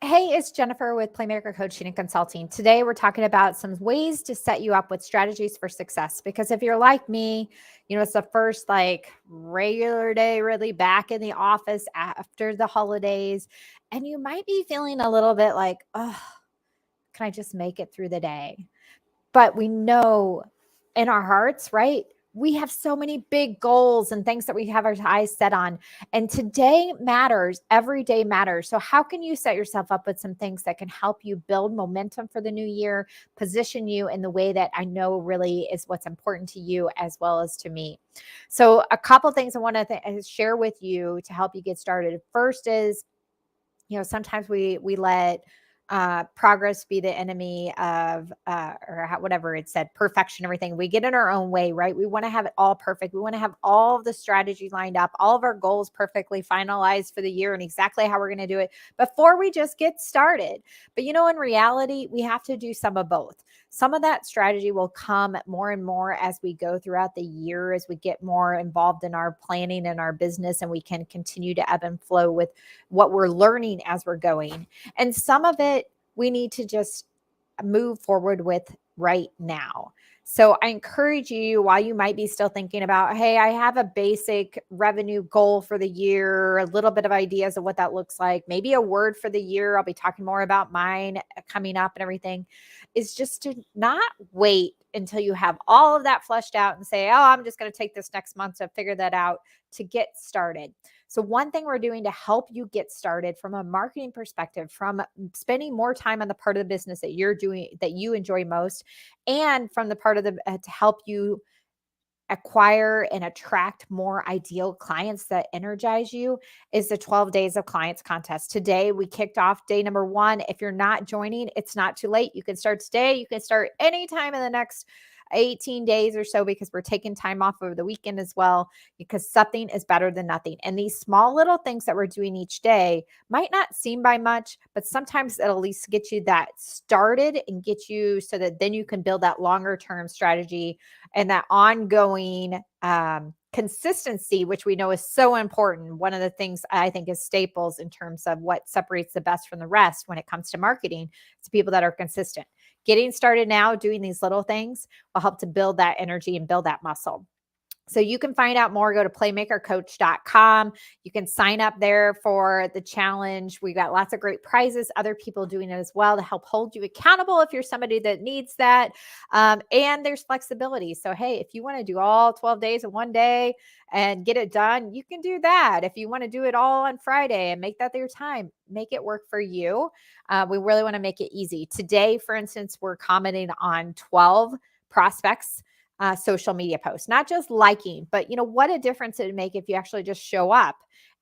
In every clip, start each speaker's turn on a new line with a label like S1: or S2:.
S1: Hey, it's Jennifer with Playmaker Coaching and Consulting. Today, we're talking about some ways to set you up with strategies for success. Because if you're like me, it's the first regular day, really back in the office after the holidays, and you might be feeling a little bit like, oh, can I just make it through the day? But we know in our hearts, right? We have so many big goals and things that we have our eyes set on. And today matters, every day matters. So, how can you set yourself up with some things that can help you build momentum for the new year, position you in the way that I know really is what's important to you as well as to me? So, a couple things I want to share with you to help you get started. First is, sometimes we let progress be the enemy of whatever it said, perfection, everything. We get in our own way, right? We want to have it all perfect. We want to have all of the strategy lined up, all of our goals perfectly finalized for the year and exactly how we're going to do it before we just get started. But in reality, we have to do some of both. Some of that strategy will come more and more as we go throughout the year, as we get more involved in our planning and our business, and we can continue to ebb and flow with what we're learning as we're going. And some of it we need to just move forward with right now. So I encourage you, while you might be still thinking about, hey, I have a basic revenue goal for the year, a little bit of ideas of what that looks like, maybe a word for the year. I'll be talking more about mine coming up and everything, is just to not wait until you have all of that fleshed out and say, oh, I'm just going to take this next month to figure that out, to get started. So, one thing we're doing to help you get started from a marketing perspective, from spending more time on the part of the business that you're doing, that you enjoy most, and from the part of the to help you acquire and attract more ideal clients that energize you, is the 12 days of clients contest. Today we kicked off day number 1. If you're not joining, it's not too late. You can start today. You can start anytime in the next 18 days or so, because we're taking time off over the weekend as well, because something is better than nothing. And these small little things that we're doing each day might not seem by much, but sometimes it'll at least get you that started and get you so that then you can build that longer term strategy and that ongoing consistency, which we know is so important. One of the things I think is staples in terms of what separates the best from the rest when it comes to marketing is people that are consistent. Getting started now, doing these little things will help to build that energy and build that muscle. So you can find out more, go to playmakercoach.com. You can sign up there for the challenge. We got lots of great prizes, other people doing it as well to help hold you accountable if you're somebody that needs that. And there's flexibility. So, hey, if you want to do all 12 days in one day and get it done, you can do that. If you want to do it all on Friday and make that your time, make it work for you. We really want to make it easy. Today, for instance, we're commenting on 12 prospects social media posts, not just liking, but what a difference it would make if you actually just show up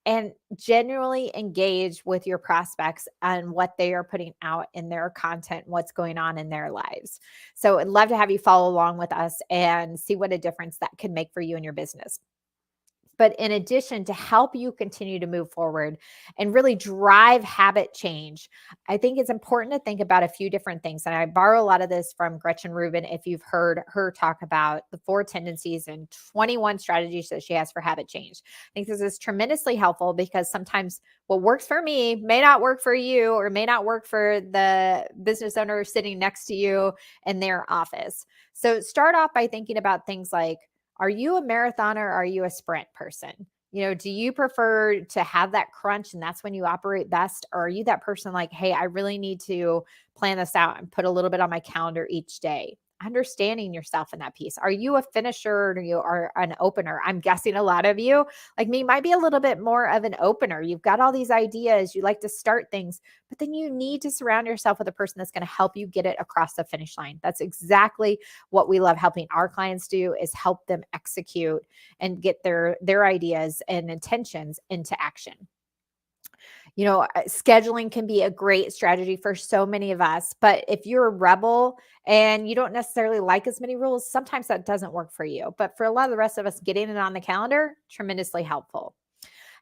S1: and genuinely engage with your prospects and what they are putting out in their content, what's going on in their lives. So I'd love to have you follow along with us and see what a difference that could make for you and your business. But in addition, to help you continue to move forward and really drive habit change, I think it's important to think about a few different things. And I borrow a lot of this from Gretchen Rubin. If you've heard her talk about the 4 tendencies and 21 strategies that she has for habit change, I think this is tremendously helpful, because sometimes what works for me may not work for you, or may not work for the business owner sitting next to you in their office. So start off by thinking about things like, are you a marathoner? Or are you a sprint person? Do you prefer to have that crunch and that's when you operate best? Or are you that person like, hey, I really need to plan this out and put a little bit on my calendar each day? Understanding yourself in that piece. Are you a finisher or you are an opener? I'm guessing a lot of you, like me, might be a little bit more of an opener. You've got all these ideas, you like to start things, but then you need to surround yourself with a person that's going to help you get it across the finish line. That's exactly what we love helping our clients do, is help them execute and get their ideas and intentions into action. Scheduling can be a great strategy for so many of us, but if you're a rebel and you don't necessarily like as many rules, sometimes that doesn't work for you. But for a lot of the rest of us, getting it on the calendar, tremendously helpful.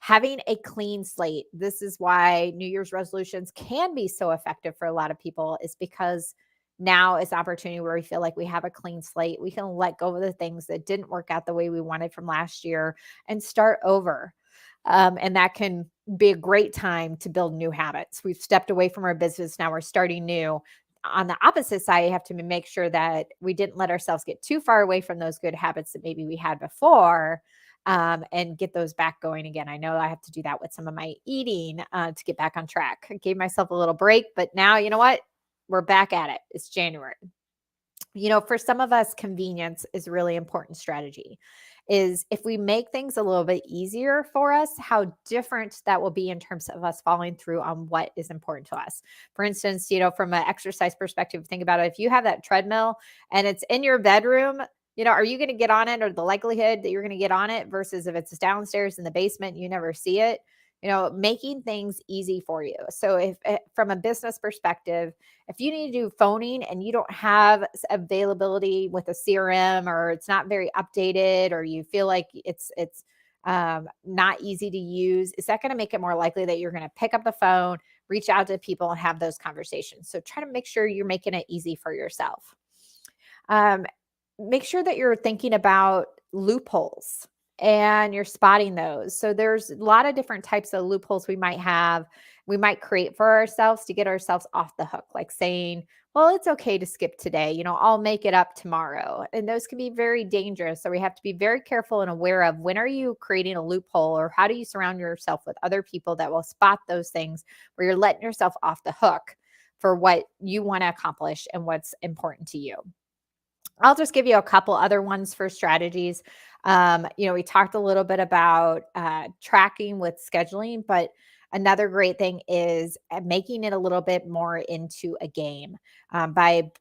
S1: Having a clean slate. This is why New Year's resolutions can be so effective for a lot of people, is because now is opportunity where we feel like we have a clean slate. We can let go of the things that didn't work out the way we wanted from last year and start over. And that can be a great time to build new habits. We've stepped away from our business. Now we're starting new. On the opposite side, you have to make sure that we didn't let ourselves get too far away from those good habits that maybe we had before, and get those back going again. I know I have to do that with some of my eating to get back on track. I gave myself a little break, but now, you know what? We're back at it. It's January. For some of us, convenience is really important strategy. Is if we make things a little bit easier for us, how different that will be in terms of us following through on what is important to us. For instance, from an exercise perspective, think about it. If you have that treadmill and it's in your bedroom, are you going to get on it, or the likelihood that you're going to get on it versus if it's downstairs in the basement, you never see it? Making things easy for you. So if from a business perspective, if you need to do phoning and you don't have availability with a CRM, or it's not very updated, or you feel like it's not easy to use, is that going to make it more likely that you're going to pick up the phone, reach out to people, and have those conversations? So try to make sure you're making it easy for yourself. Make sure that you're thinking about loopholes and you're spotting those. So there's a lot of different types of loopholes we might create for ourselves to get ourselves off the hook, like saying, well, it's okay to skip today. I'll make it up tomorrow. And those can be very dangerous. So we have to be very careful and aware of when are you creating a loophole, or how do you surround yourself with other people that will spot those things where you're letting yourself off the hook for what you want to accomplish and what's important to you. I'll just give you a couple other ones for strategies. We talked a little bit about tracking with scheduling, but another great thing is making it a little bit more into a game by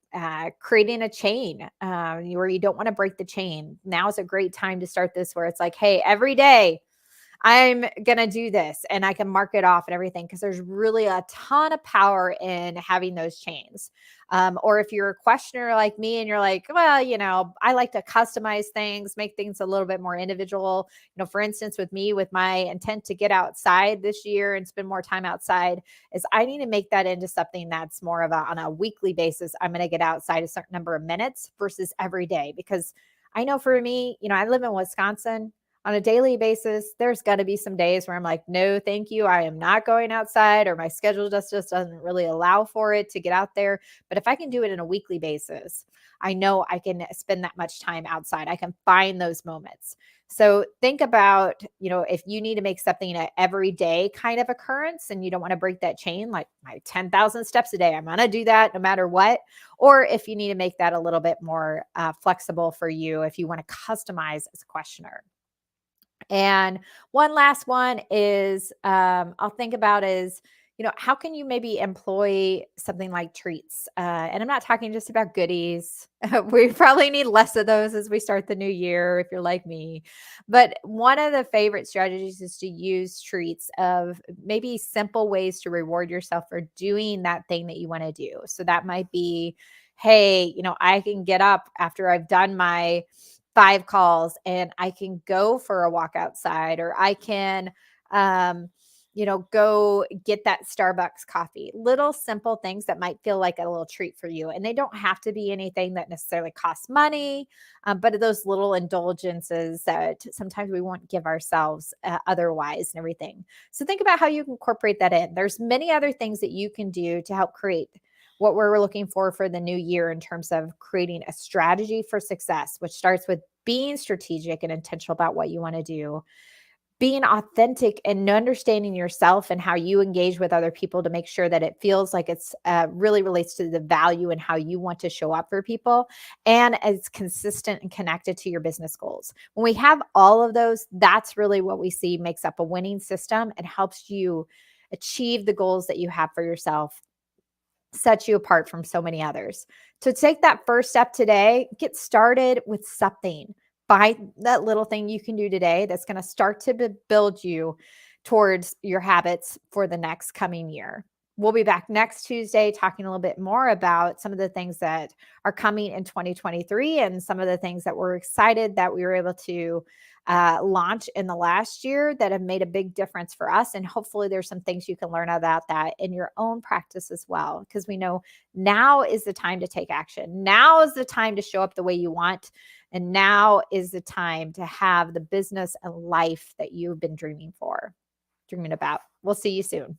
S1: creating a chain where you don't want to break the chain. Now is a great time to start this, where it's like, hey, every day I'm going to do this, and I can mark it off and everything, because there's really a ton of power in having those chains. Or if you're a questioner like me and you're like, well, I like to customize things, make things a little bit more individual. For instance, with me, with my intent to get outside this year and spend more time outside, is I need to make that into something that's more of on a weekly basis. I'm going to get outside a certain number of minutes versus every day, because I know for me, I live in Wisconsin. On a daily basis, there's going to be some days where I'm like, no, thank you. I am not going outside, or my schedule just doesn't really allow for it to get out there. But if I can do it on a weekly basis, I know I can spend that much time outside. I can find those moments. So think about, if you need to make something an everyday kind of occurrence and you don't want to break that chain, like my 10,000 steps a day, I'm going to do that no matter what. Or if you need to make that a little bit more flexible for you, if you want to customize as a questioner. And one last one is I'll think about is, how can you maybe employ something like treats? And I'm not talking just about goodies. We probably need less of those as we start the new year, if you're like me. But one of the favorite strategies is to use treats of maybe simple ways to reward yourself for doing that thing that you want to do. So that might be, hey, I can get up after I've done my 5 calls and I can go for a walk outside, or I can, go get that Starbucks coffee. Little simple things that might feel like a little treat for you. And they don't have to be anything that necessarily costs money, but those little indulgences that sometimes we won't give ourselves otherwise and everything. So think about how you can incorporate that in. There's many other things that you can do to help create what we're looking for the new year in terms of creating a strategy for success, which starts with being strategic and intentional about what you want to do, being authentic and understanding yourself and how you engage with other people to make sure that it feels like it's really relates to the value and how you want to show up for people, and as consistent and connected to your business goals. When we have all of those, that's really what we see makes up a winning system and helps you achieve the goals that you have for yourself, sets you apart from so many others. To take that first step today, get started with something. Find that little thing you can do today that's going to start to build you towards your habits for the next coming year. We'll be back next Tuesday talking a little bit more about some of the things that are coming in 2023 and some of the things that we're excited that we were able to launch in the last year that have made a big difference for us. And hopefully there's some things you can learn about that in your own practice as well, because we know now is the time to take action. Now is the time to show up the way you want. And now is the time to have the business and life that you've been dreaming about. We'll see you soon.